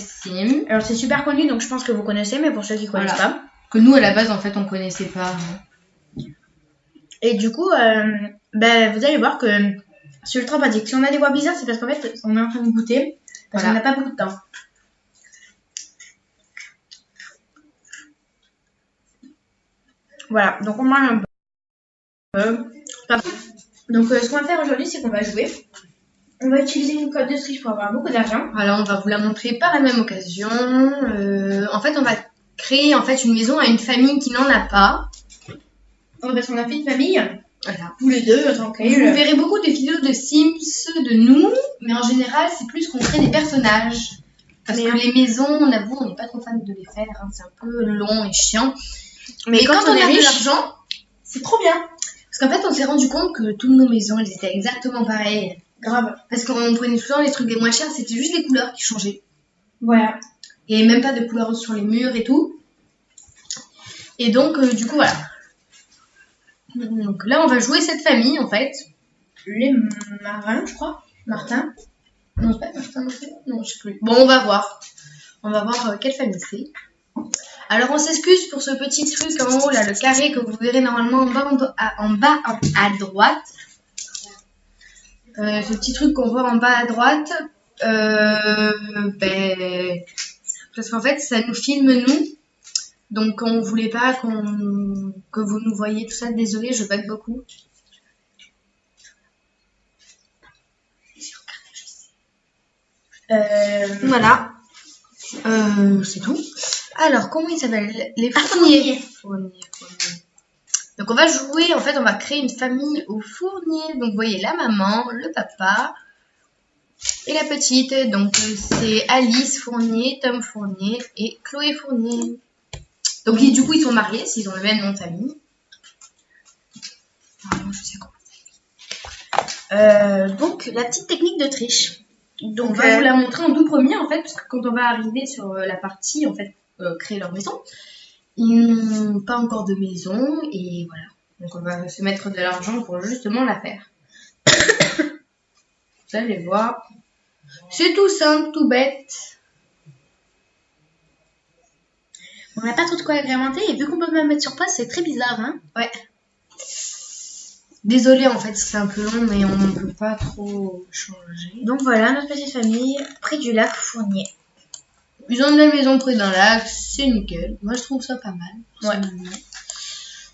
Sims. Alors c'est super connu, donc je pense que vous connaissez, mais pour ceux qui connaissent pas. Que nous à la base en fait on connaissait pas. Et du coup, ben, vous allez voir que c'est ultra pratique. Si on a des voix bizarres, c'est parce qu'en fait on est en train de goûter, parce qu'on n'a pas beaucoup de temps. Voilà, donc on mange un peu. Donc ce qu'on va faire aujourd'hui, c'est qu'on va jouer. On va utiliser une code de triche pour avoir beaucoup d'argent. Alors on va vous la montrer par la même occasion. En fait on va créer en fait une maison à une famille qui n'en a pas. Parce qu'on a fait une famille, Voilà. tous les deux, tranquille. Vous verrez beaucoup de vidéos de Sims de nous, mais en général c'est plus qu'on crée des personnages. Parce que les maisons, on avoue, on n'est pas trop fan de les faire, hein. C'est un peu long et chiant. Mais quand on a de l'argent, c'est trop bien. Parce qu'en fait on s'est rendu compte que toutes nos maisons elles étaient exactement pareilles. Grave. Parce qu'on prenait souvent les trucs les moins chers, c'était juste les couleurs qui changeaient. Voilà. Et même pas de couleurs sur les murs et tout. Et donc, du coup, voilà. Donc là, on va jouer cette famille, en fait. Les marins, je crois. Martin. Non, c'est pas Martin, non, je sais plus. Bon, on va voir. On va voir quelle famille c'est. Alors, on s'excuse pour ce petit truc en haut, là, le carré que vous verrez normalement en bas à droite. Ce petit truc qu'on voit en bas à droite, parce qu'en fait ça nous filme nous, donc on voulait pas que vous nous voyez tout ça. Désolée, je bug beaucoup. Voilà, c'est tout. Alors comment ils s'appellent? Les fourniers. Donc on va jouer, en fait on va créer une famille au fournier. Donc vous voyez la maman, le papa et la petite. Donc c'est Alice Fournier, Tom Fournier et Chloé Fournier. Donc du coup ils sont mariés, s'ils ont le même nom de famille. Donc la petite technique de triche. Donc on va vous la montrer en tout premier en fait, parce que quand on va arriver sur la partie en fait créer leur maison, ils n'ont pas encore de maison et voilà. Donc on va se mettre de l'argent pour justement la faire. Vous allez voir. C'est tout simple, tout bête. On n'a pas trop de quoi agrémenter et vu qu'on peut même mettre sur place, c'est très bizarre, hein. Ouais. Désolée en fait, c'est un peu long, mais on ne peut pas trop changer. Donc voilà, notre petite famille près du lac Fournier. Ils ont une belle maison près d'un lac, c'est nickel. Moi je trouve ça pas mal. Ouais.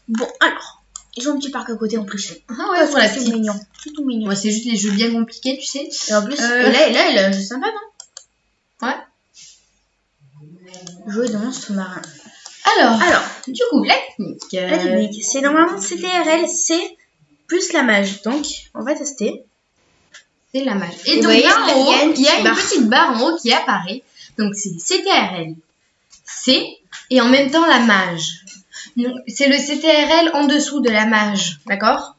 Bon, alors, ils ont un petit parc à côté en plus. Ah ouais, voilà, c'est tout mignon. C'est tout mignon. Ouais, c'est juste les jeux bien compliqués, tu sais. Et en plus, là, il a un jeu sympa, non? Ouais. Jouer de monstres marins. Alors, du coup, la technique. La technique, c'est normalement CTRL, c'est plus la mage. Donc, on va tester. C'est la mage. Et vous donc voyez, là, en haut, il y a une barre. petite barre en haut qui apparaît. Donc c'est CTRL, C, et en même temps la mage. C'est le CTRL en dessous de la mage, d'accord?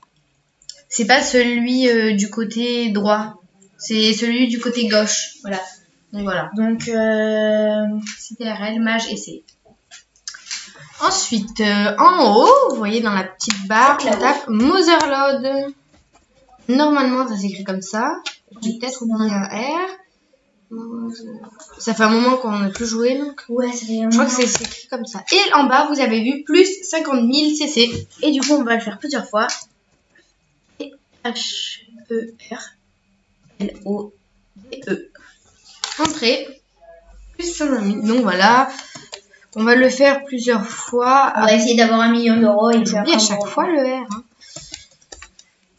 C'est pas celui du côté droit, c'est celui du côté gauche. Voilà. Donc voilà. Donc CTRL, mage et C. Ensuite, en haut, vous voyez dans la petite barre, on tape Motherlode. Normalement, ça s'écrit comme ça. J'ai peut-être oublié un R. Ça fait un moment qu'on n'a plus joué, donc. Ouais, ça fait un moment. Je crois que c'est écrit comme ça. Et en bas, vous avez vu plus 50 000 CC. Et du coup, on va le faire plusieurs fois. H-E-R-L-O-D-E. Entrée. Plus 50 000. Donc voilà. On va le faire plusieurs fois. On va essayer d'avoir 1 million d'euros. Et j'oublie à chaque fois le R. Hein.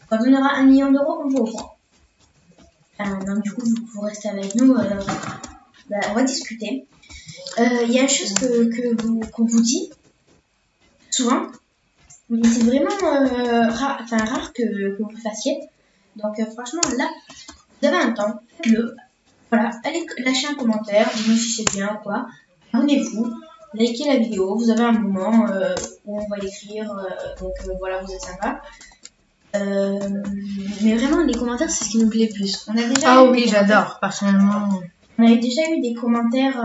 Quand on aura 1 million d'euros, on vous reprend. Donc du coup, vous restez avec nous. On va discuter. Il y a une chose qu'on vous dit souvent, mais c'est vraiment rare que vous le fassiez. Donc franchement, là, vous avez un temps, faites-le. Voilà, allez lâcher un commentaire, dites-nous si c'est bien ou quoi. Abonnez-vous, likez la vidéo. Vous avez un moment où on va l'écrire. Voilà, vous êtes sympa. Mais vraiment, les commentaires, c'est ce qui nous plaît le plus. On a déjà oui, j'adore, personnellement. On avait déjà eu des commentaires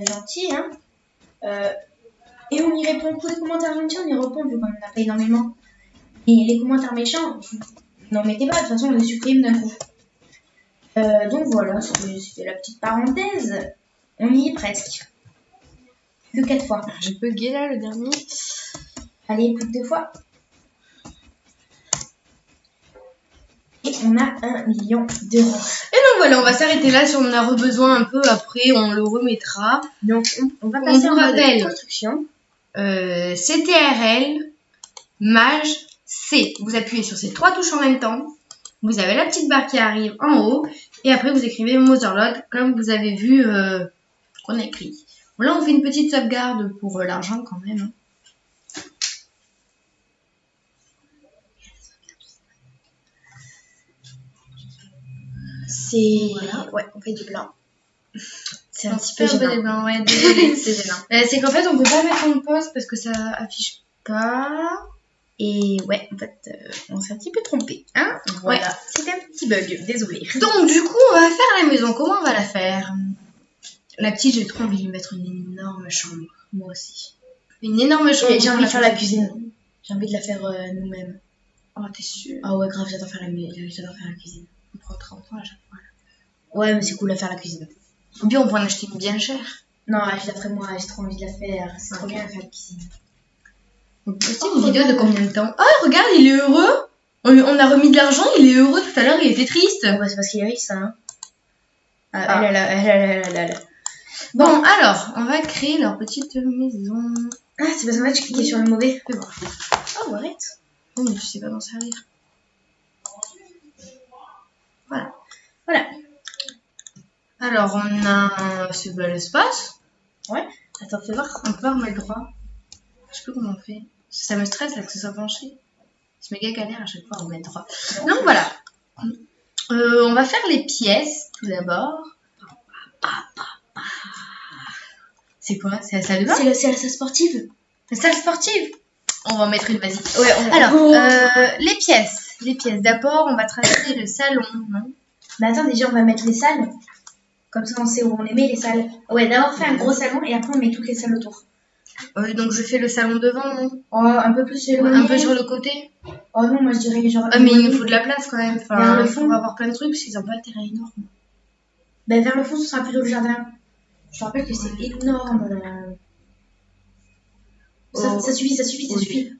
gentils, hein. Et on y répond. Pour les commentaires gentils, on y répond vu qu'on n'en a pas énormément. Et les commentaires méchants, n'en mettez pas, de toute façon, on les supprime d'un coup. Donc voilà, c'était la petite parenthèse. On y est presque. Que 4 fois. J'ai bugué là le dernier. Allez, plus que 2 fois. Et on a 1 million d'euros. Et donc voilà, on va s'arrêter là. Si on en a besoin un peu après, on le remettra. Donc on va passer vous en mode rappelle. construction. CTRL, Maj, C. Vous appuyez sur ces 3 touches en même temps. Vous avez la petite barre qui arrive en haut. Et après, vous écrivez Motherlode comme vous avez vu qu'on a écrit. Bon, là, on fait une petite sauvegarde pour l'argent quand même. Hein. C'est... Voilà. Ouais, on fait du blanc. C'est un On petit peu fait un peu gênant. des blancs, ouais, désolé. C'est gênant. C'est qu'en fait, on peut pas mettre en pause parce que ça affiche pas. Et ouais, en fait, on s'est un petit peu trompé. Hein Voilà. Ouais, c'était un petit bug, désolé. Donc, du coup, on va faire la maison. Comment on va la faire? La petite, j'ai trop envie de lui mettre une énorme chambre. Moi aussi. Une énorme chambre. Et j'ai envie de faire la cuisine. J'ai envie de la faire nous-mêmes. Oh, t'es sûre? Ah ouais, grave, j'adore faire la cuisine. On prend 30 ans à chaque fois. Ouais, mais c'est cool à faire la cuisine. Ou bien on peut en acheter une bien chère. Non, je la ferai moi, j'ai trop envie de la faire. C'est trop bien à faire la cuisine. On peut poster une vidéo de combien de temps? Ah, regarde, il est heureux. On a remis de l'argent, il est heureux. Tout à l'heure, il était triste. Ouais, c'est parce qu'il est riche, ça. Hein. Ah. Elle. Bon, alors, on va créer leur petite maison. Ah, c'est parce qu'en fait, je cliquais sur le mauvais. Fais voir. Oh, arrête. Oh, mais tu sais pas m'en servir. Voilà. Voilà. Alors, on a ce bel espace. Ouais. Attends, fais voir. On peut remettre droit. Je sais plus comment on fait. Ça me stresse là que ce soit penché. C'est méga galère à chaque fois à remettre droit. Donc voilà. On va faire les pièces tout d'abord. C'est quoi? C'est la salle de bain? C'est la salle sportive. La salle sportive? On va en mettre une, vas-y. Ouais, Alors, les pièces. Les pièces. D'abord, on va tracer le salon, non? Mais attends, déjà, on va mettre les salles. Comme ça, on sait où on les met, les salles. Ouais, d'abord, fait un gros salon et après, on met toutes les salles autour. Donc, je fais le salon devant, non? Oh, un peu plus éloigné. Un peu sur le côté? Oh non, moi, je dirais genre... Ah, mais il nous faut de la place quand même. Enfin, vers le il fond. faut avoir plein de trucs parce qu'ils ont pas le terrain énorme. Ben, vers le fond, ce sera plutôt le jardin. Je te rappelle que c'est énorme. Ça suffit, ça suffit, ça Oui. suffit.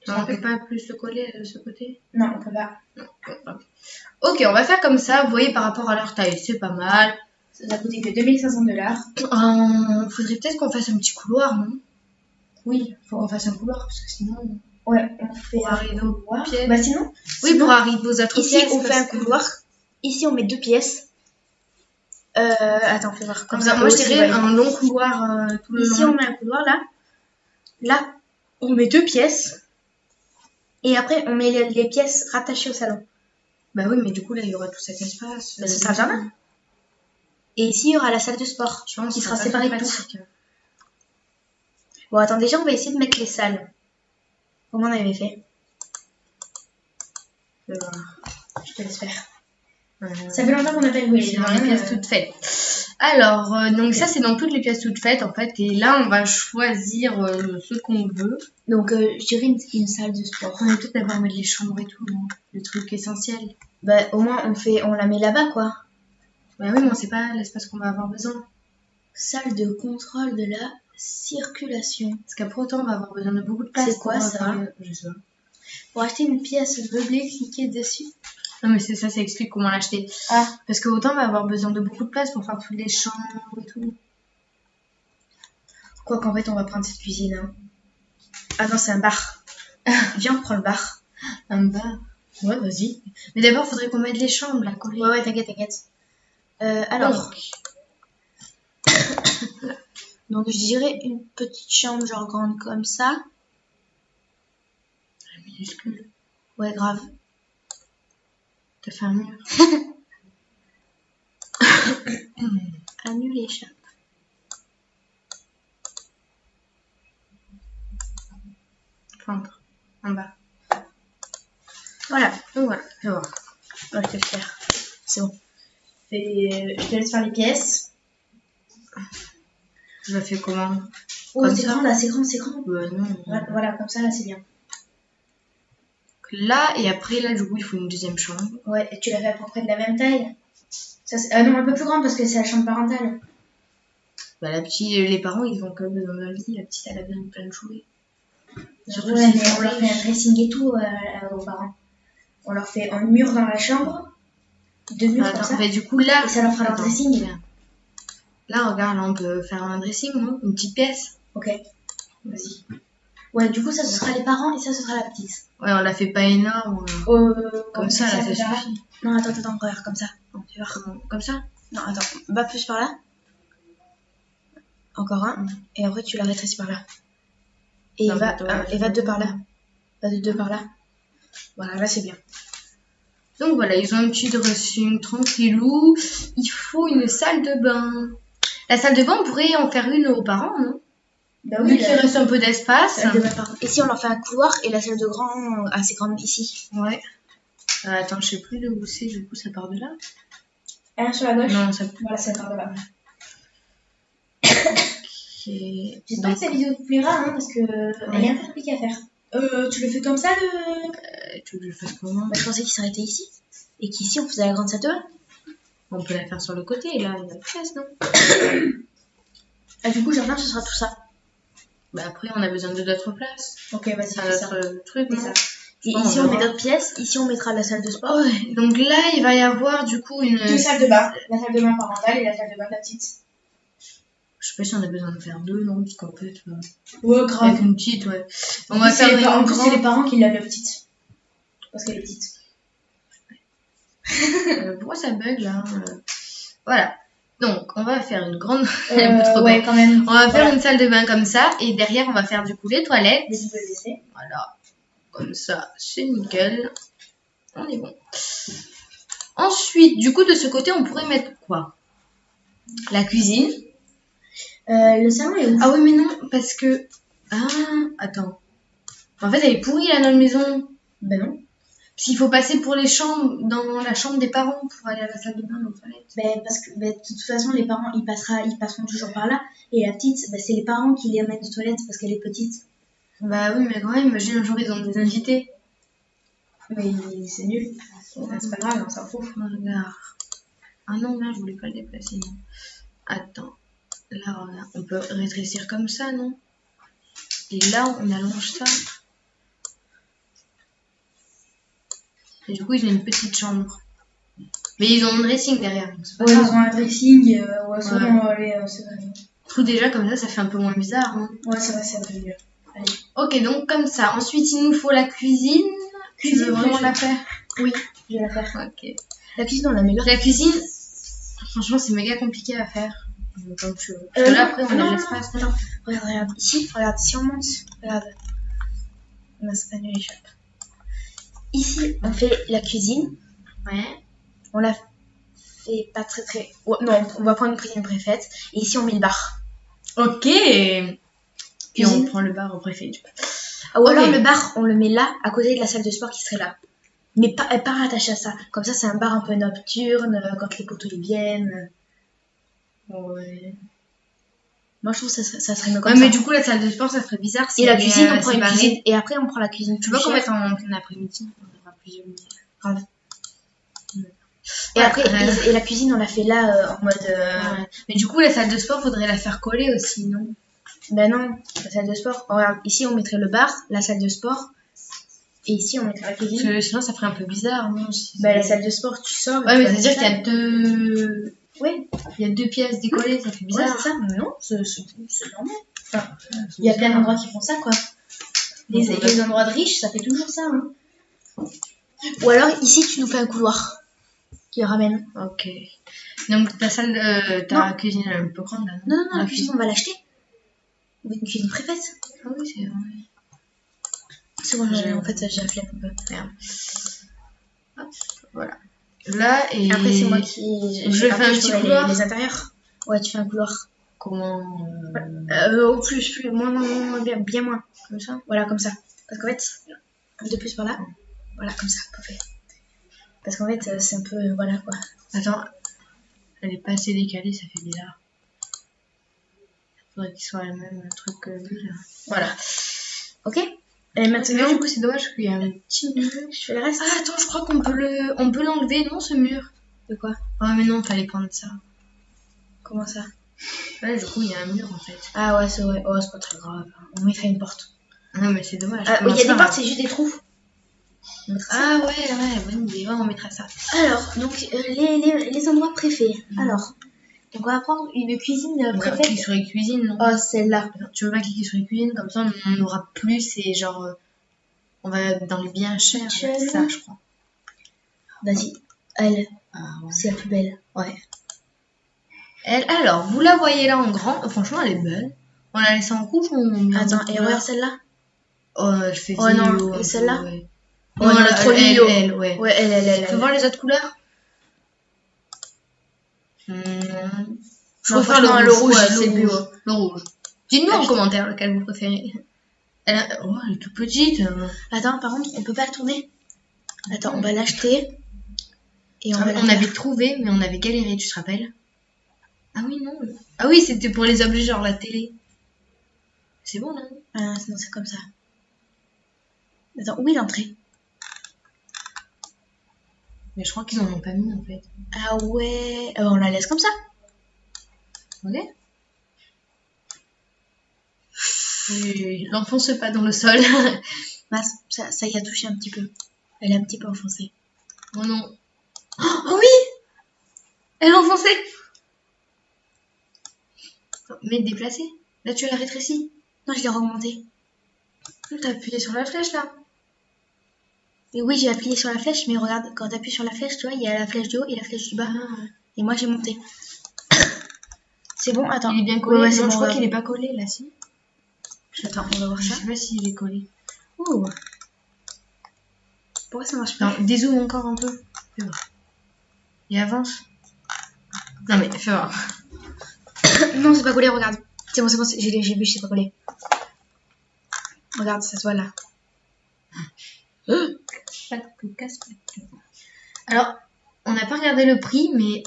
Non, on peut pas plus se coller de ce côté? Non, on peut pas. Ok, on va faire comme ça. Vous voyez, par rapport à leur taille, c'est pas mal. Ça a coûté que $2500. Faudrait peut-être qu'on fasse un petit couloir, non? Oui. Faut qu'on fasse un couloir parce que sinon... Ouais, on fait Pour un arriver aux couloir. pièces. Bah sinon, Oui, pour arriver aux autres ici, pièces. on fait parce un que- couloir. Ici, on met 2 pièces. Attends, fais voir. Comme ça, moi je dirais un long couloir tout le Ici, long. on met un couloir, là. Là, on met 2 pièces. Et après, on met les pièces rattachées au salon. Bah oui, mais du coup là il y aura tout cet espace. Bah, ce sera le jardin. Et ici, il y aura la salle de sport Je pense qui que sera c'est séparée pas de tout. pratique. Bon, attends, déjà, on va essayer de mettre les salles. Comment on avait fait? Fais voir. Je te laisse faire. Euh, Ça fait longtemps qu'on n'a pas joué. C'est dans les pièces toutes faites. Alors, donc ça c'est dans toutes les pièces toutes faites en fait. Et là on va choisir ce qu'on veut. Donc, je dirais une salle de sport. On va peut-être d'abord mettre les chambres et tout, non? Le truc essentiel. Bah, au moins, on la met là-bas, quoi. Bah oui, mais on sait pas l'espace qu'on va avoir besoin. Salle de contrôle de la circulation. Parce qu'après autant on va avoir besoin de beaucoup de place. C'est quoi, pour ça? travailler. Je sais pas. Pour acheter une pièce meublée, cliquez dessus. Non mais c'est ça, ça explique comment l'acheter. Ah. Parce que autant on va avoir besoin de beaucoup de place pour faire toutes les chambres et tout. Quoi qu'en fait, on va prendre cette cuisine. Hein. Ah non, c'est un bar. Viens, on prend le bar. Un bar. Ouais, vas-y. Mais d'abord, faudrait qu'on mette les chambres, là, collées. Ouais, t'inquiète, t'inquiète. Alors. Donc, je dirais une petite chambre, genre grande comme ça. Minuscule. Ouais, grave. T'as fait un mur. Annuler chat. Centre. En bas. Voilà. Donc voilà, je vais voir. Ouais, je vais le faire. C'est bon. Je te laisse faire les pièces. Je la fais comment? Oh, Comme c'est ça. grand là, c'est grand, c'est grand. Non. Voilà, comme ça, là, c'est bien. Là, et après, là, du coup, il faut une deuxième chambre. Ouais, et tu l'as fait à peu près de la même taille. Ça, non, un peu plus grande parce que c'est la chambre parentale. Bah, les parents, ils ont quand même besoin d'un lit. La petite, elle a besoin de plein de jouets. Surtout Ouais, si mais on leur fait un dressing et tout aux parents. On leur fait un mur dans la chambre, 2 murs comme ça, bah, du coup, là... et ça leur fera leur Attends, dressing. viens. Là, regarde, là, on peut faire un dressing, non? Une petite pièce. Ok, vas-y. Ouais, du coup, ça, ce sera les parents et ça, ce sera la petite. Ouais, on la fait pas énorme. Comme ça, là, ça suffit. Non, attends, regarde, comme ça. Non, tu vois. Comme ça? Non, attends, va plus par là. Encore un. Et après, tu la rétrécis par là. Et Non, va, mais va 2 par là. Va de 2 par là. Voilà, là, c'est bien. Donc voilà, ils ont un petit dressing tranquillou. Il faut une salle de bain. La salle de bain, on pourrait en faire une aux parents, non? Bah Vu qu'il reste un peu d'espace. Salle de bain, pardon. Ici, on leur fait un couloir et la salle de grand assez grande ici. Ouais. Attends, je sais plus de où c'est, du coup, ça part de là. Sur la gauche. Non, ça Voilà, ça part de là. Okay. J'espère que cette vidéo te plaira, hein, parce que elle est un peu compliquée à faire. Tu le fais comme ça, tu veux que je le fasse comment? Bah, je pensais qu'il s'arrêtait ici. Et qu'ici, on faisait la grande salle de bain. On peut la faire sur le côté, là, il y a de place, non? Du coup, jardin, ce sera tout ça. Bah après, on a besoin de d'autres places. Ok, vas-y, C'est fais ça. notre truc, Fais non? ça. Et ici, on met d'autres pièces. Ici, on mettra la salle de sport. Ouais, donc là, il va y avoir du coup une... 2 salles de bain. La salle de bain parentale et la salle de bain de la petite. Je sais pas si on a besoin de faire 2, non? Parce qu'en fait... Ouais, grave. Avec une petite, ouais. On va faire une En plus, grande... c'est les parents qui lèvent la petite. Parce qu'elle est petite. Pourquoi ça bug, là? Voilà. Donc, on va faire une grande... Ouais, quand même. On va faire une salle de bain comme ça. Et derrière, on va faire du coup les toilettes. Des WC. Voilà. Comme ça, c'est nickel. On est bon. Ensuite, du coup, de ce côté, on pourrait mettre quoi? La cuisine. Le salon est où? Ah oui, mais non, parce que... Ah, attends. En fait, elle est pourrie, là, notre maison. Ben non. Parce qu'il faut passer pour les chambres, dans la chambre des parents, pour aller à la salle de bain, aux toilettes. Ben, parce que de toute façon, les parents, ils passeront toujours par là. Et la petite, ben, c'est les parents qui les amènent aux toilettes parce qu'elle est petite. Bah oui, mais quand même, imagine un jour, ils ont des invités. Mais c'est nul. C'est pas grave, on s'en fout. Regarde. Ah non, merde, je voulais pas le déplacer, non. Attends. Là, regarde. On peut rétrécir comme ça, non? Et là, on allonge ça. Et du coup, ils ont une petite chambre. Mais ils ont un dressing derrière. Donc Ouais, ils ont un dressing. Ouais, c'est vrai. Tout déjà, comme ça fait un peu moins bizarre. Hein. Ouais, c'est vrai, c'est un peu mieux. Allez. Ok, donc comme ça. Ensuite, il nous faut la cuisine. Tu veux vraiment la faire? Oui, je vais la faire. Ok. La cuisine, on la met là. La cuisine, franchement, c'est méga compliqué à faire. Comme tu veux. Parce que là, après, on a l'espace. Attends, regarde. Ici, regarde, si on monte, regarde. On a annulé l'échappe. Ici, on fait la cuisine. Ouais. On la fait pas très très... Ouais, non, on va prendre une cuisine préfaite. Et ici, on met le bar. Ok. Et on prend le bar au préfet. Ou alors le bar, on le met là, à côté de la salle de sport qui serait là. Mais pas rattaché à ça. Comme ça, c'est un bar un peu nocturne, quand les potos viennent. Ouais. Moi, je trouve que ça serait mieux comme ça. Ouais, mais du coup, la salle de sport, ça serait bizarre. Et la cuisine, on prend une cuisine. Et après, on prend la cuisine. Tu vois qu'on mette en plein après-midi. On aura plusieurs minutes. Grave. Et après, et la cuisine, on l'a fait là, en mode... Ouais. Mais du coup, la salle de sport, faudrait la faire coller aussi, non? Ben non, la salle de sport. Regarde, ici, on mettrait le bar, la salle de sport. Et ici, on mettrait la cuisine. Parce que sinon, ça ferait un peu bizarre, non? Ben, la salle de sport, tu sors... Ouais, mais c'est-à-dire qu'il y a deux... Oui. Il y a 2 pièces décollées, ça fait bizarre. Ouais, c'est ça. Non, c'est normal. Enfin, il y a plein d'endroits qui font ça, quoi. Les endroits de riches, ça fait toujours ça. Hein. Ou alors, ici, tu nous fais un couloir qui ramène. Ok. Donc, ta salle, ta cuisine, elle est un peu grande, là, non? Non, la cuisine, on va l'acheter. Une cuisine préfaite. Ah oui, c'est vrai. C'est bon, en fait, j'ai la flemme un peu. Merde. Hop, voilà. Là, et... Après, c'est moi qui... Je fais un petit couloir. Les intérieurs. Ouais, tu fais un couloir. Comment Au plus, moins, bien moins. Comme ça. Voilà, comme ça. Parce qu'en fait, un peu plus par là. Voilà, comme ça, parfait. Parce qu'en fait, c'est un peu... Voilà, quoi. Attends, elle est pas assez décalée, ça fait bizarre. Il faudrait qu'il soit le même truc que lui, là. Voilà. Ok. Et maintenant... Du coup, c'est dommage qu'il y a un petit mur. Je fais le reste. Ah, attends, je crois qu'on peut l'enlever, non, ce mur? De quoi? Ah, mais non, fallait prendre ça. Comment ça? Ouais, du coup, il y a un mur en fait. Ah ouais, c'est vrai. Oh, c'est pas très grave. On y fait une porte. Non, mais c'est dommage. Oui, il y a des portes, c'est juste des trous. Ah ouais, bonne idée. Ouais, on mettra ça. Alors, donc, les endroits préfets. Alors, donc on va prendre une cuisine On va préfète. cliquer sur les cuisines, non? Oh, celle-là. Tu veux pas cliquer sur les cuisines, comme ça on aura plus et genre on va dans les bien chers. C'est ça, je crois. Vas-y, elle, Ah, ouais. c'est la plus belle. Ouais. Elle, alors, vous la voyez là en grand. Franchement, elle est belle. On la laisse en rouge ou on met en Attends, autre et couleur? regarde celle-là. Oh, elle fait Oh non, vieillot, et un celle-là? peu, ouais. Oh Non, non, là, trop elle, vieillot. ouais. Ouais, elle. Fais voir les autres couleurs. Je Non, préfère franchement, le le rouge, rouge, ouais, c'est le plus rouge. haut. Le rouge. Dites-nous en Achetez. commentaire lequel vous préférez. Oh, elle est toute petite. Attends, par contre, on peut pas le tourner. Attends, on va l'acheter. Et on va la On faire. avait trouvé, mais on avait galéré, tu te rappelles? Ah oui, non. Ah oui, c'était pour les objets genre la télé. C'est bon, non? Ah, non, c'est comme ça. Attends, où est l'entrée? Mais je crois qu'ils en ont pas mis en fait. Ah ouais. On la laisse comme ça. Ok. Oui, l'enfonce pas dans le sol. Mince, ça y a touché un petit peu. Elle est un petit peu enfoncée. Oh non. Oh oui! Elle est enfoncée! Mais déplacée. Là, tu l'as rétrécie. Non, je l'ai remontée. T'as appuyé sur la flèche là. Et oui, j'ai appuyé sur la flèche, mais regarde, quand tu appuies sur la flèche, tu vois, il y a la flèche du haut et la flèche du bas. Et moi, j'ai monté. C'est bon, attends. Il est bien collé. Ouais, non, c'est bon, je crois regarde. qu'il est pas collé là, si. Attends, on va voir Je ça. sais pas s'il est collé. Ouh. Pourquoi ça marche pas? Non, dézoome encore un peu. Fais voir. Et avance. Non mais fais voir. Non, c'est pas collé, regarde. C'est bon, j'ai vu, c'est pas collé. Regarde, ça se voit là. Pas de casse, pas de... Alors, on n'a pas regardé le prix, mais...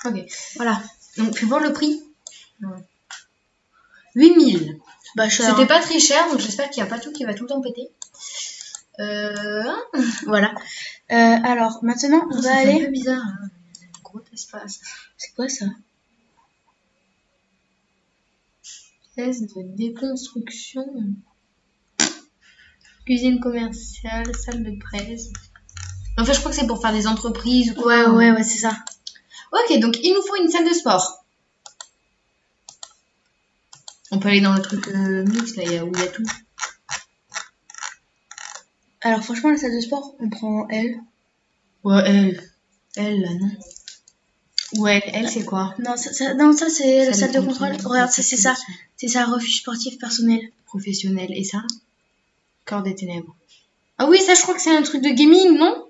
Ok. Voilà. Donc, fais voir le prix. 8000. Bah, cher. C'était pas très cher, donc j'espère qu'il n'y a pas tout qui va tout le temps péter. Voilà. Alors, maintenant, on va C'est un aller... peu bizarre. Hein. Gros espace. C'est quoi ça? Pièce de déconstruction. Cuisine commerciale, salle de presse. En fait, je crois que c'est pour faire des entreprises ou quoi. Ouais, c'est ça. Ok, donc il nous faut une salle de sport. On peut aller dans le truc mix, là, où il y a tout. Alors, franchement, la salle de sport, on prend elle. Ouais, elle, là, non. Ouais, elle, c'est quoi? Non, ça c'est la salle de contrôle. Regarde, ça, c'est ça. C'est ça, refuge sportif personnel. Professionnel. Et ça? Corps des ténèbres. Ah oui, ça, je crois que c'est un truc de gaming, non?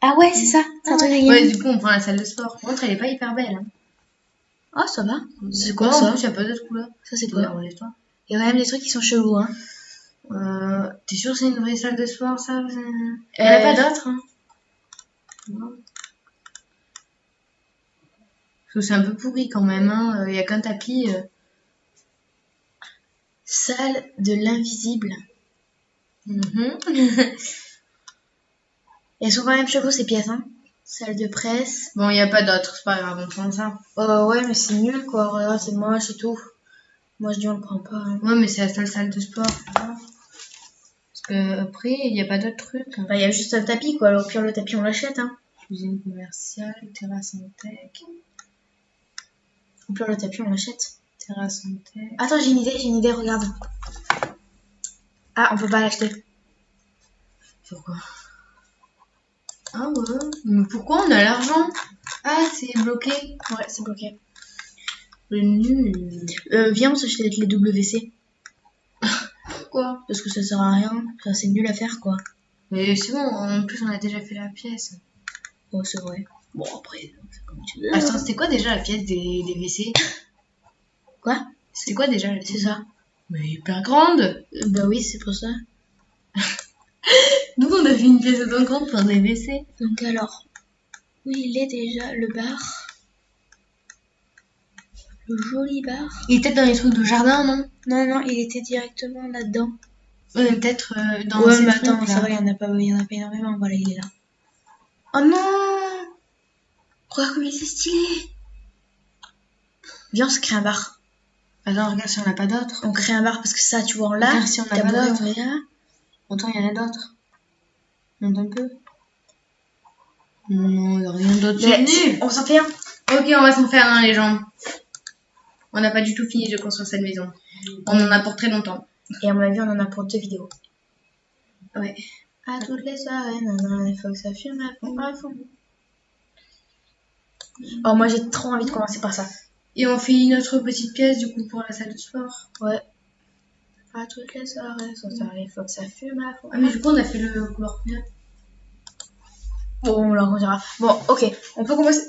Ah ouais, c'est ça. C'est un truc de gaming. Ouais, du coup, on prend la salle de sport. Par contre, elle est pas hyper belle. Hein. Ah, ça va. C'est quoi, quoi, ça? En plus, il n'y a pas d'autre couleur. Ça, c'est quoi? Enlève-toi. Il y a quand même des trucs qui sont chelous, hein. T'es sûr que c'est une vraie salle de sport, ça? Il n'y en a pas d'autres, hein? Non. Parce que c'est un peu pourri quand même, hein. Il n'y a qu'un tapis. Salle de l'invisible. Elles sont quand même chelous, ces pièces, hein. Salle de presse. Bon, il n'y a pas d'autres, c'est pas grave, on prend ça. Ouais, mais c'est nul, quoi. Regarde, c'est moche et tout. Moi, je dis, on le prend pas. Hein. Ouais, mais c'est la seule salle de sport, tu vois. Parce que après, il n'y a pas d'autres trucs. Bah, il y a juste un tapis, quoi. Au pire, le tapis, on l'achète, hein. Cuisine commerciale, terrasse en tech. Au pire, le tapis, on l'achète. Terrasse en tech. Attends, j'ai une idée, regarde. Ah, on peut pas l'acheter. Pourquoi? Ah ouais, mais pourquoi on a l'argent? Ah, c'est bloqué. Ouais, c'est bloqué. Le nul. Viens, on s'achète les WC. Pourquoi? Parce que ça sert à rien. Enfin, c'est nul à faire, quoi. Mais c'est bon, en plus on a déjà fait la pièce. Oh, c'est vrai. Bon, après, c'est comme tu veux. Attends, c'était quoi déjà la pièce des WC? Quoi? C'était quoi déjà la C'est ça. Mais hyper grande. Bah oui, c'est pour ça. Nous on a fait une pièce autant grande pour des WC. Donc alors, où il est déjà le bar? Le joli bar. Il était dans les trucs de jardin, non? Non, il était directement là-dedans. Peut-être dans Ouais, ces mais trucs, attends, là. ça va, il y en a pas énormément. Voilà, il est là. Oh non! Regarde comme c'est stylé. Viens, on se crée un bar. Attends, regarde si on n'a pas d'autres. On crée un bar parce que ça, tu vois, là. Regarde si on n'a pas tabouret, d'autres. on est là. Autant il y en a d'autres. Monte un peu. Non, il n'y a rien d'autre. Mais C'est nul. on s'en fait un. Ok, on va s'en faire un, les gens. On n'a pas du tout fini de construire cette maison. On en a pour très longtemps. Et à mon avis, on en a pour 2 vidéos. Ouais. À toutes les soirées, non, il faut que ça fume à fond. Oh, moi j'ai trop envie de commencer par ça. Et on fait une autre petite pièce du coup pour la salle de sport. Ouais. À toutes les soirées, il faut que ça fume à fond. Ah mais du coup on a fait le couloir combien? Bon, on leur dira. Bon, ok. On peut commencer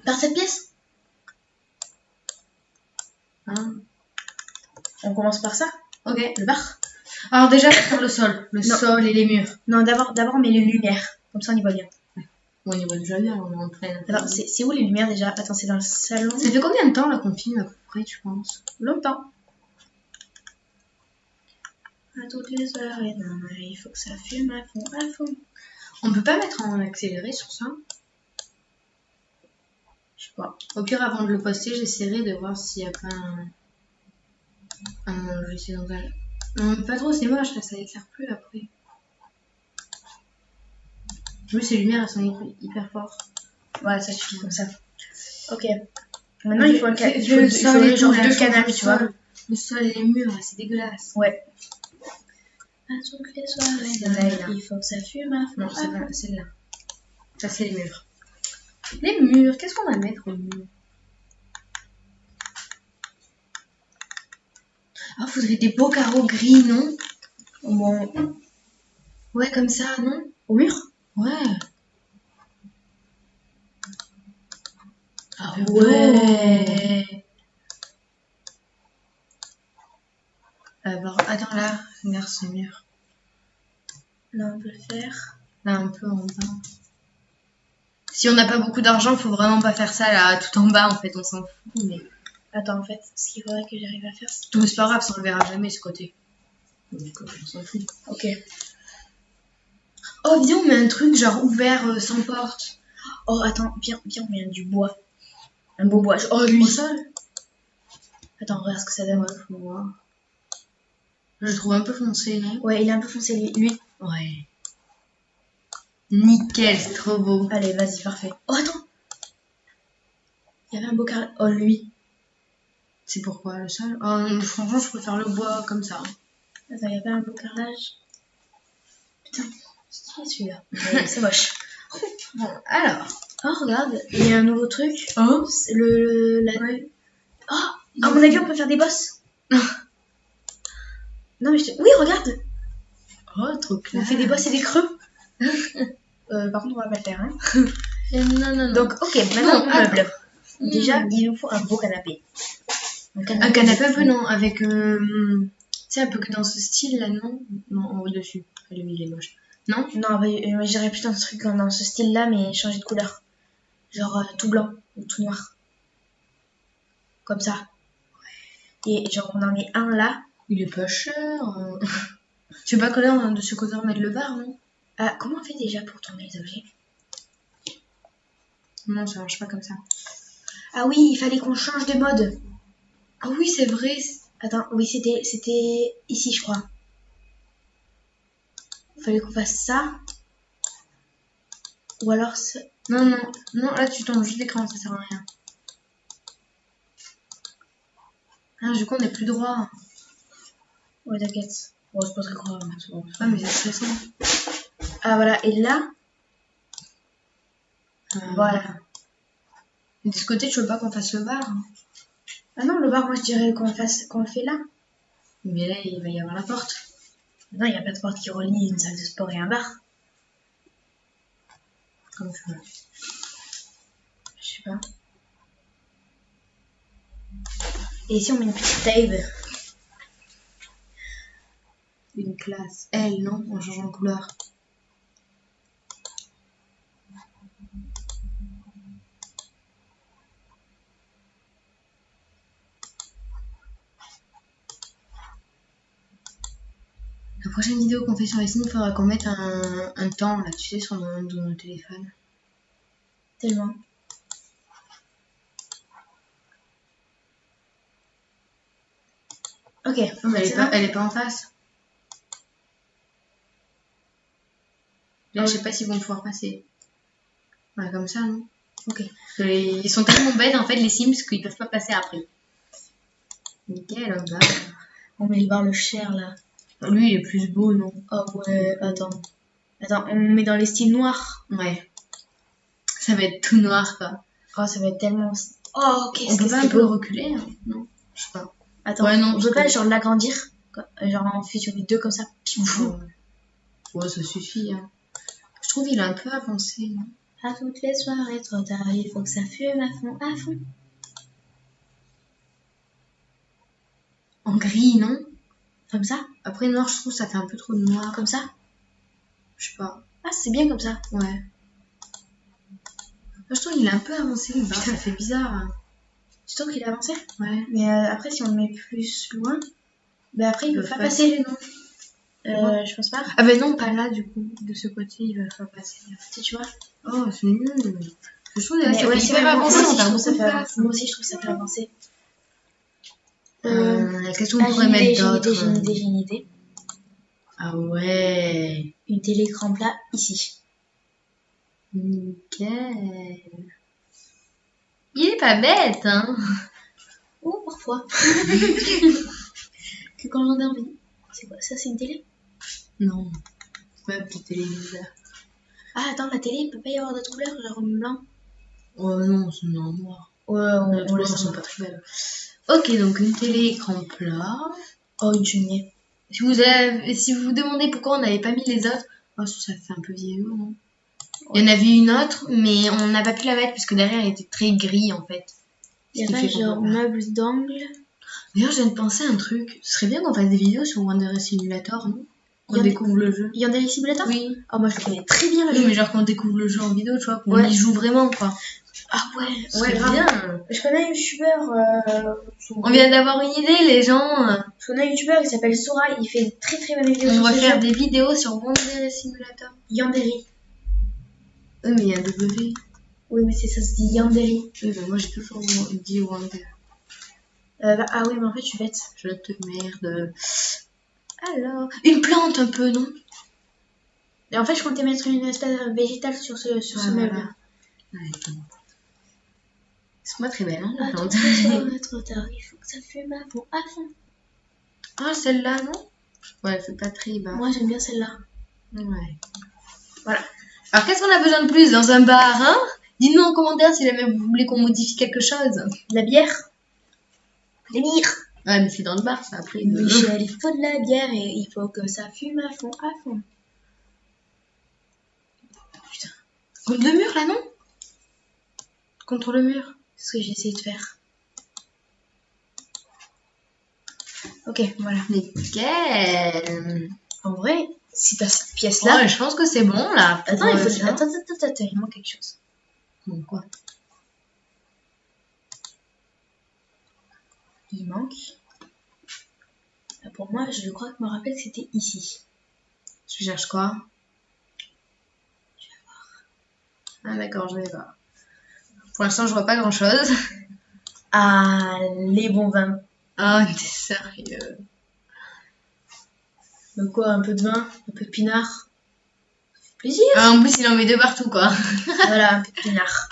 par cette pièce. Hein? On commence par ça. Ok. Le bar. Alors déjà on va faire le sol. Le Non. sol et les murs. Non, d'abord on met les lumières. Comme ça on y voit bien. Bon, on y voit déjà bien, on est en plein. Alors, c'est où les lumières déjà? Attends, c'est dans le salon. Ça fait combien de temps là qu'on filme à peu près, tu penses? Longtemps. À toutes les soirées, non, il faut que ça fume à fond. On peut pas mettre en accéléré sur ça? Je sais pas. Au pire, avant de le poster, j'essaierai de voir s'il y a pas un logiciel dans un... Non, pas trop, c'est moche, là, ça éclaire plus après. Juste ces lumières, elles sont hyper fortes. Ouais, ça suffit comme ça. Ok. Maintenant, Ok, il faut un fais- il fais le sol faut et genre tout, là, 2 change canapés, le tu vois. sol. Le sol et les murs, là, c'est dégueulasse. Ouais. À toutes les soirées, Celle-là. il faut que ça fume à fond. Non, c'est pas celle-là. Ça, c'est les murs. Les murs, qu'est-ce qu'on va mettre aux murs? Ah, faudrait des beaux carreaux gris, non? Bon. Ouais, comme ça, non? Au mur? Ouais. Ah ouais. Alors, attends là, regarde ce mur. Là, on peut le faire. Là, un peu en bas. Si on n'a pas beaucoup d'argent, faut vraiment pas faire ça là, tout en bas en fait, on s'en fout. Mais Attends, en fait, ce qu'il faudrait que j'arrive à faire, c'est... tout c'est pas grave, ça on le verra jamais ce côté. Donc, on s'en fout. Ok. Oh, viens, on met un truc genre ouvert sans porte. Oh, attends, viens, on met du bois. Un beau bois. Oh, lui. Au sol? Attends, regarde ce que ça donne. Ouais, faut voir. Je le trouve un peu foncé, non? Ouais, il est un peu foncé, lui. Ouais. Nickel, c'est trop beau. Allez, vas-y, parfait. Oh, attends. Il y avait un beau carrelage. Oh, lui. C'est pourquoi le sol? Oh, franchement, je préfère le bois comme ça. Attends, il y avait un beau carrelage. Putain, c'est stylé celui-là. Mais c'est moche. Bon, alors. Oh, regarde, il y a un nouveau truc. Oh, C'est ouais. Oh, à mon avis, on peut faire des bosses. Non, mais oui, regarde. Oh, trop On clair. fait des bosses et des creux. Par contre, on va pas le faire. Hein. Non. Donc, ok, maintenant, Bon, on meuble. alors. Déjà, il nous faut un beau canapé. Un canapé un peu, non, avec... tu sais, un peu que dans ce style-là, non? Non, en au-dessus. Lui, il est moche. Non? Non, bah, moi, j'irais plus dans ce truc, dans ce style-là, mais changer de couleur. Genre tout blanc ou tout noir. Comme ça. Et genre, on en met un là. Il est pas cher. Tu sais pas coller de ce côté on met le bar, non? Ah, comment on fait déjà pour tourner les objets? Non, ça marche pas comme ça. Ah oui, il fallait qu'on change de mode. Ah oui, c'est vrai. Attends, oui, c'était ici, je crois. Il fallait qu'on fasse ça. Ou alors... Non, là tu tombes juste l'écran, ça sert à rien. Ah, du coup, on est plus droit. Ouais, t'inquiète. Bon, c'est pas très grave. Ah, mais c'est stressant. Ah, voilà, et là... Voilà. Et de ce côté, tu veux pas qu'on fasse le bar? Ah non, le bar, moi, je dirais qu'on le fait là. Mais là, il va y avoir la porte. Non, il n'y a pas de porte qui relie une salle de sport et un bar. Comme tu veux. Je sais pas. Et ici, on met une petite table. Une classe. Elle, non? En changeant de couleur. La prochaine vidéo qu'on fait sur les signes, il faudra qu'on mette un temps, là, tu sais, sur nos téléphones. Tellement. Ok. Non, mais C'est bon. elle est pas en face. Là, je sais pas s'ils vont pouvoir passer. Ouais, comme ça, non? Ok. Ils sont tellement bêtes, en fait, les Sims, qu'ils peuvent pas passer après. Nickel, hop là. On met le bar le cher là. Lui, il est plus beau, non? Oh ouais, attends. Attends, on met dans les styles noirs. Ouais. Ça va être tout noir, quoi. Oh, ça va être tellement... Oh, On peut pas un peu reculer, hein? Non? Je sais pas. Attends, Ouais, non, on peut pas genre l'agrandir. Genre on fait sur les deux comme ça. Ouais, ça suffit, hein. Je trouve qu'il est un peu avancé, non? À toutes les soirées, trop tard, il faut que ça fume à fond, à fond. En gris, non? Comme ça? Après, noir, je trouve ça fait un peu trop noir. Comme ça? Je sais pas. Ah, c'est bien comme ça. Ouais. Je trouve qu'il est un peu avancé, le bar, ça fait bizarre. Hein. Tu trouves qu'il a avancé? Ouais. Mais après, si on le met plus loin, bah après, il peut pas passer, passer. non? Je pense pas. Ah ben non, pas là, du coup. De ce côté, il va pas passer. Tu vois? Oh, c'est nul. Je trouve que ça Mais ouais, fait c'est hyper vrai, avancé, on perd beaucoup de fait place. Moi aussi, je trouve que ça fait avancer. Qu'est-ce qu'on pourrait mettre d'autre? J'ai une idée. Ah ouais. Une télé écran plat ici. Nickel. Il est pas bête, hein? Oh, parfois. Que quand j'en ai envie. C'est quoi ça? C'est une télé? Non. C'est pas une petite téléviseur. Ah, attends, la télé, il peut pas y avoir d'autres couleurs, genre blanc? Oh non, c'est en noir. Ouais, Les couleurs sont pas très belles. Ok, donc une télé écran plat. Oh, une cheminée. Si vous vous demandez pourquoi on n'avait pas mis les autres, oh, ça fait un peu vieillot, non? Ouais. Il y en avait une autre, mais on n'a pas pu la mettre parce que derrière elle était très gris en fait. Il y a pas genre meubles d'angle. D'ailleurs, je viens de penser à un truc. Ce serait bien qu'on fasse des vidéos sur Wanderer Simulator, non? Qu'on découvre le jeu. Wanderer Simulator? Oui. Oh, moi je le connais très bien le jeu. jeu. Mais genre qu'on découvre le jeu en vidéo, tu vois, qu'on y joue vraiment, quoi. Ah ouais, ouais, bien. Je connais un youtubeur. On vient d'avoir une idée, les gens. Je connais un youtubeur, il s'appelle Sora, il fait de très très bonnes vidéos. On va faire des vidéos sur Wanderer Simulator. Yandere. Oui, mais il y a un W. Oui, mais ça se dit Yandere. Oui, mais moi j'ai toujours dit Wanderer. Ah oui, mais en fait, je suis bête. Je te merde. Alors, une plante un peu, non? Et en fait, je comptais mettre une espèce végétale sur ce meuble. Voilà. Ouais, c'est pas très belle, hein, la plante. Trop tard, il faut que ça fume à fond, à fond. Ah, celle-là, non? Ouais, c'est pas très bas. Moi, j'aime bien celle-là. Ouais. Voilà. Alors, qu'est-ce qu'on a besoin de plus dans un bar, hein? Dites-nous en commentaire si jamais vous voulez qu'on modifie quelque chose. De la bière. Les bières. Ouais, mais c'est dans le bar, ça, après. Michel, il faut de la bière et il faut que ça fume à fond, à fond. Putain. Contre le mur, là, non? Contre le mur. C'est ce que j'ai essayé de faire. Ok, voilà. Nickel. En vrai, si t'as cette pièce-là... Ouais, je pense que c'est bon, là. Attends, attends, il manque quelque chose. Bon, quoi? Il manque... Pour moi, je crois que je me rappelle que c'était ici. Tu cherches quoi? Je vais voir. Ah d'accord, je vais voir. Pour l'instant, je vois pas grand-chose. Ah, les bons vins. Oh, t'es sérieux? Donc quoi, un peu de vin, un peu de pinard. Ça fait plaisir. Ah, en plus, il en met deux partout, quoi. Voilà, un peu de pinard.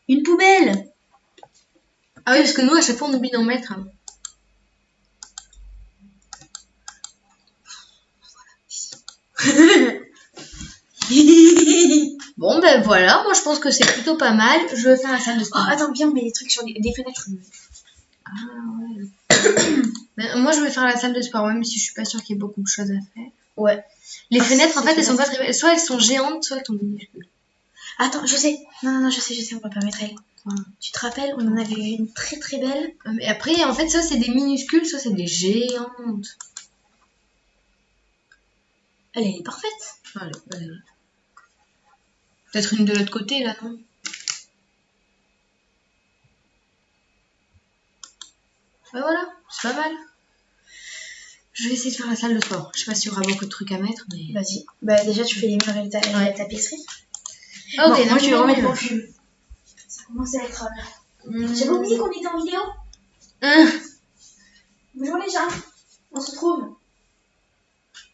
Une poubelle. Ah oui, parce que nous, à chaque fois, on oublie d'en mettre. Bon, ben voilà, moi je pense que c'est plutôt pas mal. Je vais faire la salle de sport. Oh, attends, viens, on met des trucs sur des fenêtres. Ah ouais. Ben, moi je vais faire la salle de sport, même si je suis pas sûre qu'il y ait beaucoup de choses à faire. Ouais. Les fenêtres, en fait, elles sont pas très belles. Soit elles sont géantes, soit elles sont minuscules. Attends, je sais. Non, je sais, on va pas mettre elle. Ouais. Tu te rappelles, on en avait une très très belle. Mais après, en fait, soit c'est des minuscules, soit c'est des géantes. Elle est parfaite. Allez. Peut-être une de l'autre côté, là, non? Ouais, voilà, c'est pas mal. Je vais essayer de faire la salle de sport. Je sais pas s'il y aura beaucoup de trucs à mettre, mais... Vas-y. Bah déjà, tu fais les murs et la tapisserie. Ah, ok, bon, moi, je vais remettre mon mon film. Ça commence à être... J'avais oublié qu'on était en vidéo. Bonjour les gens. On se retrouve.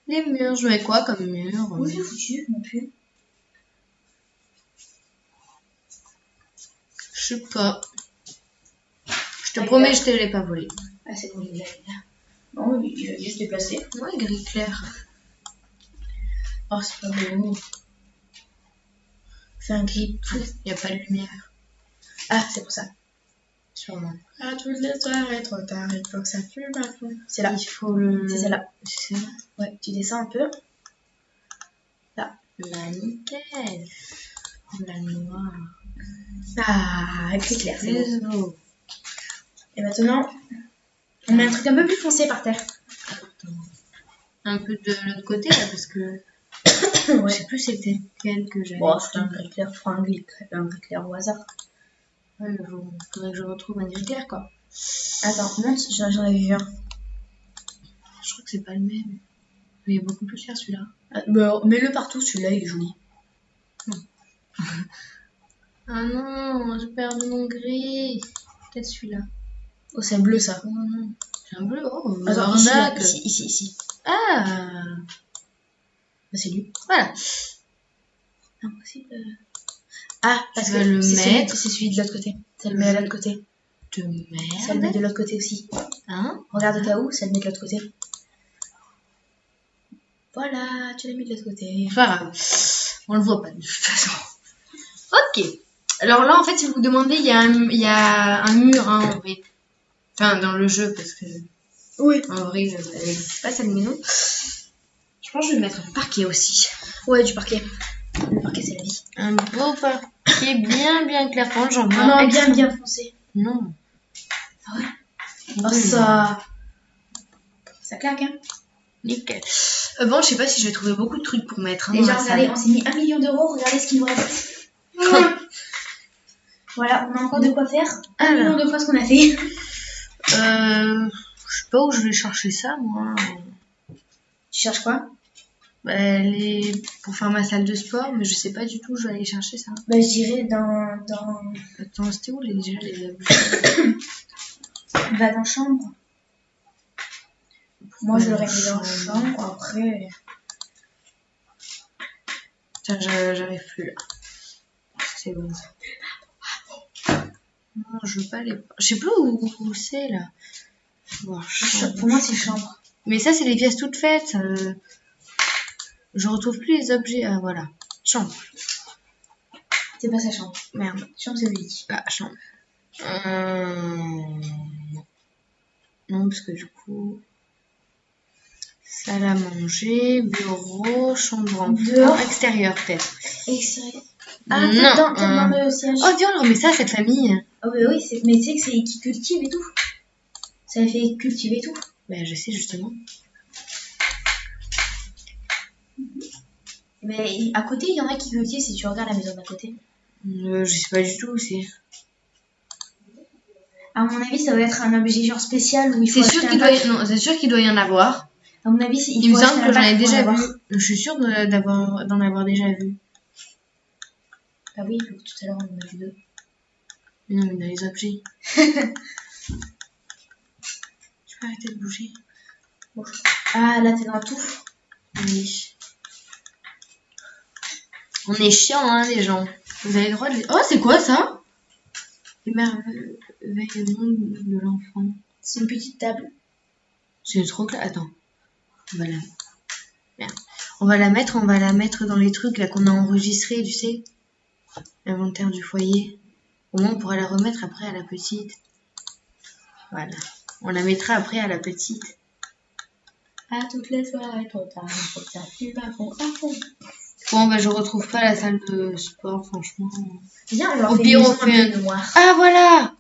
Les murs, je mets quoi comme mur? Où j'ai foutu non plus. Je sais pas. Je te promets, je te l'ai pas volé. Ah, c'est bon, il est là. Non, il va juste déplacer. Ouais, gris clair. Oh, c'est pas beau. C'est un gris tout. Il n'y a pas de lumière. Ah, c'est pour ça. Sûrement. Ah, toutes les soirées, trop tard, il faut que ça fume à fond. C'est là. Il faut le. C'est celle-là. C'est ça. Ouais, tu descends un peu. Là, nickel. La noire. Ah, gris clair, c'est beau. C'est beau. Et maintenant, on met un truc un peu plus foncé par terre. Un peu de l'autre côté, là, parce que. Je Ouais. sais plus c'était lequel que j'avais. Bon, c'est un gris clair, je prends un gris clair au hasard. Ouais, mais faudrait que je retrouve un gris clair, quoi. Attends, monte, j'en avais vu un. Je crois que c'est pas le même. Mais il est beaucoup plus clair celui-là. Ah, bah, mets-le partout, celui-là, il est joli. Ah non, j'ai perdu mon gris. Peut-être celui-là. Oh, c'est bleu ça. Oh non. C'est un bleu. Oh, Attends, ici, là, arnaque. ici. Ah, Bah, c'est lui. voilà. Impossible. Ah, parce Tu que vas le c'est celui de l'autre côté. Ça le met à l'autre côté. De Ça le met merde. de l'autre côté aussi. Hein? Regarde au cas où, ça le met de l'autre côté. Voilà, tu l'as mis de l'autre côté. C'est pas grave. On le voit pas de toute façon. Ok. Alors là, en fait, si vous vous demandez, il y a un mur, hein, en vrai. Enfin, dans le jeu, parce que Oui. en vrai, elle n'existe pas, cette maison. Je pense que je vais mettre un parquet aussi. Ouais, du parquet. Le parquet, c'est la vie. Un beau parquet bien clair. Quand j'en vois Ah non, extra- bien foncé. Non. Ah ouais. Oui. Oh, ça claque, hein. Nickel. Bon, je sais pas si je vais trouver beaucoup de trucs pour mettre. Hein, Déjà, dans la regardez, salle. on s'est mis 1 million d'euros. Regardez ce qu'il nous reste. Voilà, on a encore de quoi faire. 1 million de fois ce qu'on a fait. Je sais pas où je vais chercher ça, moi. Tu cherches quoi? Bah, pour faire ma salle de sport, mais je sais pas du tout où je vais aller chercher ça. Bah, je dirais dans... Attends, c'était où déjà les objets? Va dans chambre. Moi, je l'aurais mis dans chambre. Après... Tiens, j'arrive plus là. C'est bon ça. Non, je veux pas les... Je sais plus où c'est là. Bon, Pour moi, c'est chambre. mais ça, c'est les pièces toutes faites. Je retrouve plus les objets. Ah, voilà. Chambre. C'est pas sa chambre. Merde. Chambre, c'est le lit. Ah, chambre. Non, parce que du coup... Salle à manger, bureau, chambre en Dehors. extérieur peut-être. Extérieur. Ah, Non, peut-être dans le siège. Oh, viens, on remet ça à cette famille. Ah oui, mais tu sais que c'est qui cultive et tout. Ça fait cultiver et tout. Ben, je sais justement. Mais à côté, il y en a qui cultivent si tu regardes la maison d'à côté. Je sais pas du tout où c'est. À mon avis, ça doit être un objet genre spécial où il faut C'est sûr acheter qu'il un pack. non, c'est sûr qu'il doit y en avoir. À mon avis, Il me faut semble acheter que un j'en ai pack pour déjà l'avoir. vu. Je suis sûre d'en avoir déjà vu. Ah oui, tout à l'heure, on en a vu deux. Non, mais dans les objets. Tu peux arrêter de bouger. Ah, là, t'es dans tout. Oui. On est chiant, hein, les gens. Vous avez le droit de... Oh, c'est quoi ça? Émerveillement de l'enfant. C'est une petite table. C'est trop clair. Attends. On va la... Merde. On va la mettre dans les trucs là qu'on a enregistrés, tu sais. L'inventaire du foyer. Au moins, on pourra la remettre après à la petite. Voilà. On la mettra après à la petite. À toutes les soirées, trop tard, il faut que ça fume à fond, à fond. Bon, bah, je retrouve pas la salle de sport, franchement. Viens, on leur Au fait pire, une on maison fait un peu noire. Ah, voilà!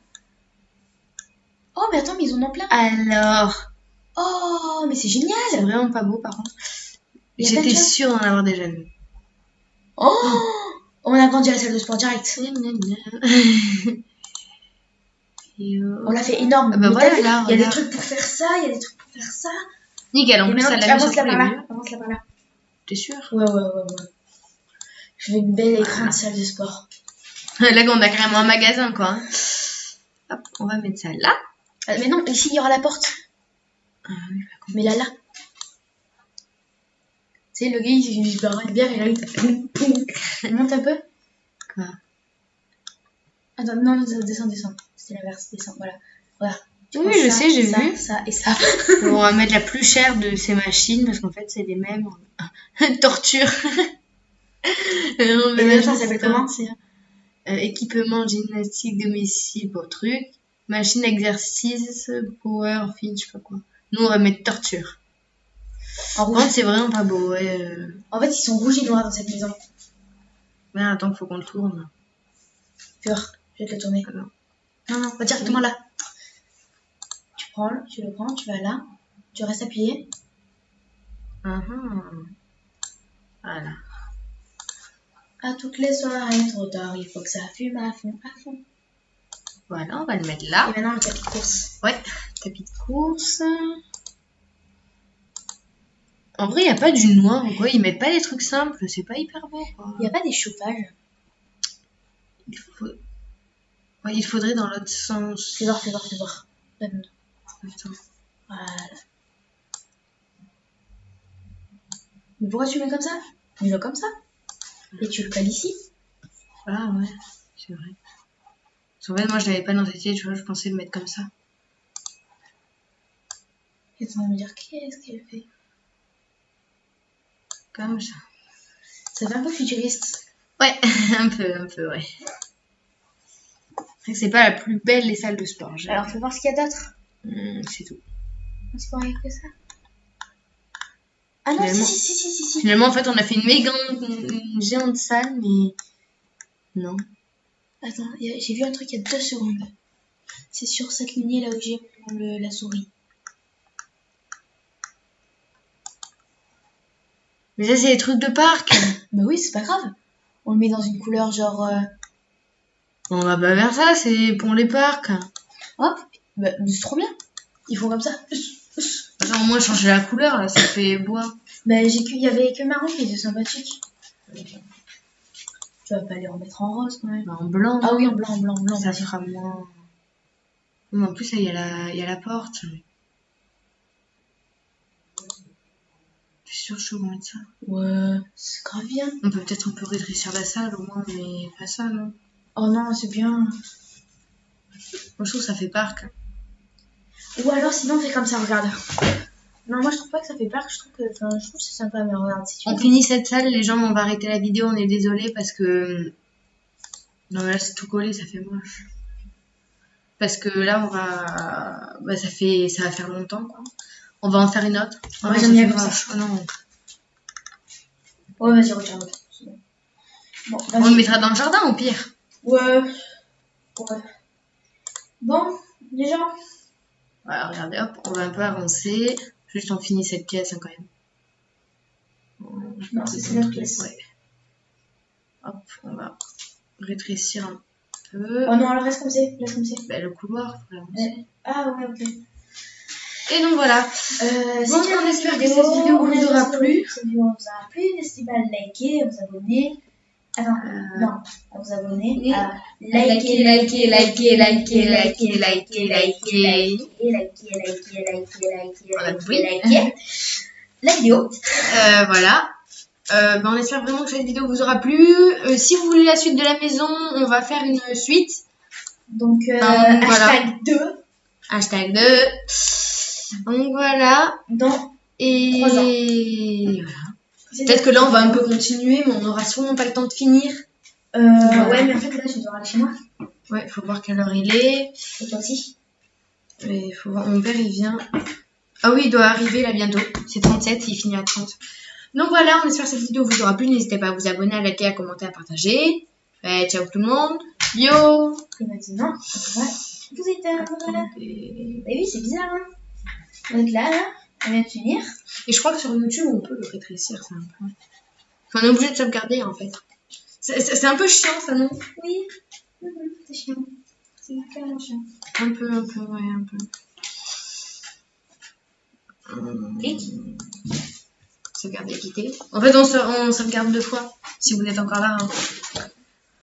Oh, mais attends, mais ils en ont plein. Alors. Oh, mais c'est C'est génial. vraiment pas beau, par contre. Il y a plein de J'étais choses. sûre d'en avoir déjà vu. Oh, on a grandi à la salle de sport direct. On l'a fait énorme. Ah bah Mais voilà, t'as vu, là, il y a des regarde. trucs pour faire ça, il y a des trucs pour faire ça. Nickel, en Et plus, ça maintenant, l'a mis sur avance là tous les par là. murs. Avance là par là. T'es sûre? Ouais. Je veux une belle écran de salle de sport. Là, on a carrément un magasin, quoi. Hein. Hop, on va mettre ça là. Mais non, ici, il y aura la porte. Ah oui, Mais là. Tu sais, le gars, il boit de bière et là, il tape. Monte un peu. Quoi? Attends, non, descends. C'était l'inverse, descends, voilà. Oui, je sais, j'ai vu. Ça et ça. On va mettre la plus chère de ces machines parce qu'en fait, c'est les mêmes. Torture. Et ça s'appelle comment? Équipement gymnastique domicile pour truc. Machine exercice, power, fit, je sais pas quoi. Nous, on va mettre torture. En Par contre, c'est vraiment pas beau, ouais. En fait, ils sont rouges et noirs dans cette maison. Mais attends, faut qu'on le tourne. Pur, je vais te le tourner. Non, va directement là. Tu le prends, tu vas là. Tu restes appuyé. Voilà. À toutes les soirées, trop tard, il faut que ça fume à fond. Voilà, on va le mettre là. Et maintenant, le tapis de course. Ouais, tapis de course. En vrai, il n'y a pas du noir ou quoi. Ils mettent pas des trucs simples. C'est pas hyper beau, quoi. Il n'y a pas des chauffages. Ouais, il faudrait dans l'autre sens. Fais voir. Donne. Attends. Voilà. Mais pourquoi tu le mets comme ça? Mets-le comme ça. Et tu le colles ici. Ah ouais, c'est vrai. En fait, moi, je l'avais pas dans cette idée, tu vois, je pensais le mettre comme ça. Et tu vas me dire, qu'est-ce qu'elle fait? Comme ça. Ça fait un peu futuriste. Ouais, un peu, ouais. C'est pas la plus belle des salles de sport. Alors, fais voir ce qu'il y a d'autre. C'est tout. Un sport avec que ça. Ah non, Finalement, si. Finalement, en fait, on a fait une géante salle, mais non. Attends, j'ai vu un truc il y a 2 secondes. C'est sur cette lignée là où j'ai la souris. Mais ça, c'est des trucs de parc. Bah oui, c'est pas grave. On le met dans une couleur genre... On va pas vers ça, c'est pour les parcs. Hop, bah, c'est trop bien. Ils font comme ça. Genre, au moins, changer la couleur, là, ça fait bois. Bah, il y avait que marron qui était sympathique. Tu vas pas les remettre en rose quand même. Bah, en blanc. Ah oui, en blanc. Ça fera moins... Mais en plus, il y a la porte. T'es sûr que je peux mettre ça? Ouais, c'est grave bien. On peut peut-être un peu rétrécir la salle, au moins, mais pas ça, non? Oh non, c'est bien. Moi, je trouve que ça fait parc. Ou alors, sinon, on fait comme ça, regarde. Non, moi, je trouve pas que ça fait parc. Je trouve que c'est sympa, mais regarde. Si tu On finit cette salle, les gens, on va arrêter la vidéo, on est désolé parce que... Non, là, c'est tout collé, ça fait moche. Parce que là, on va... Bah, ça va faire longtemps, quoi. On va en faire une autre. Ah, ouais, j'en ai comme ça. Oh non. Ouais, vas-y, retiens l'autre. Bon, On le mettra dans le jardin, au pire. Ouais. Bon, les gens. Voilà, regardez, hop, on va un peu avancer. Juste, on finit cette pièce, hein, quand même. Non, c'est notre pièce. Ouais. Hop, on va rétrécir un peu. Oh non, alors laisse comme c'est. Bah, le couloir, faut l'avancer. Ah ouais, ok. Et donc voilà. Bon, on espère que cette vidéo vous aura plu. Cette vidéo vous aura plu. N'hésitez pas à liker, à vous abonner. Attends, non, à vous abonner. À liker la vidéo. Voilà. On espère vraiment que cette vidéo vous aura plu. Si vous voulez la suite de la maison, on va faire une suite. Donc, voilà. #2. Donc voilà. Dans et 3 ans. Voilà. Peut-être que là on va un peu continuer, mais on n'aura sûrement pas le temps de finir. Ouais, mais en fait là je dois aller chez moi. Ouais, faut voir quelle heure il est. Et toi aussi. Et faut voir, mon père il vient. Ah oui, il doit arriver là bientôt. C'est 37, il finit à 30. Donc voilà, on espère que cette vidéo vous aura plu. N'hésitez pas à vous abonner, à liker, à commenter, à partager. Ciao tout le monde. Yo. Et maintenant, on va vous éteindre. Et oui, c'est bizarre, hein. Donc là, on vient de finir. Et je crois que sur YouTube, on peut le rétrécir, c'est un peu. Enfin, on est obligé de sauvegarder, en fait. C'est un peu chiant, ça, non? Oui, c'est chiant. C'est carrément chiant. Un peu, ouais, un peu. Et sauvegarder, quitter. En fait, on sauvegarde 2 fois, si vous êtes encore là. Hein.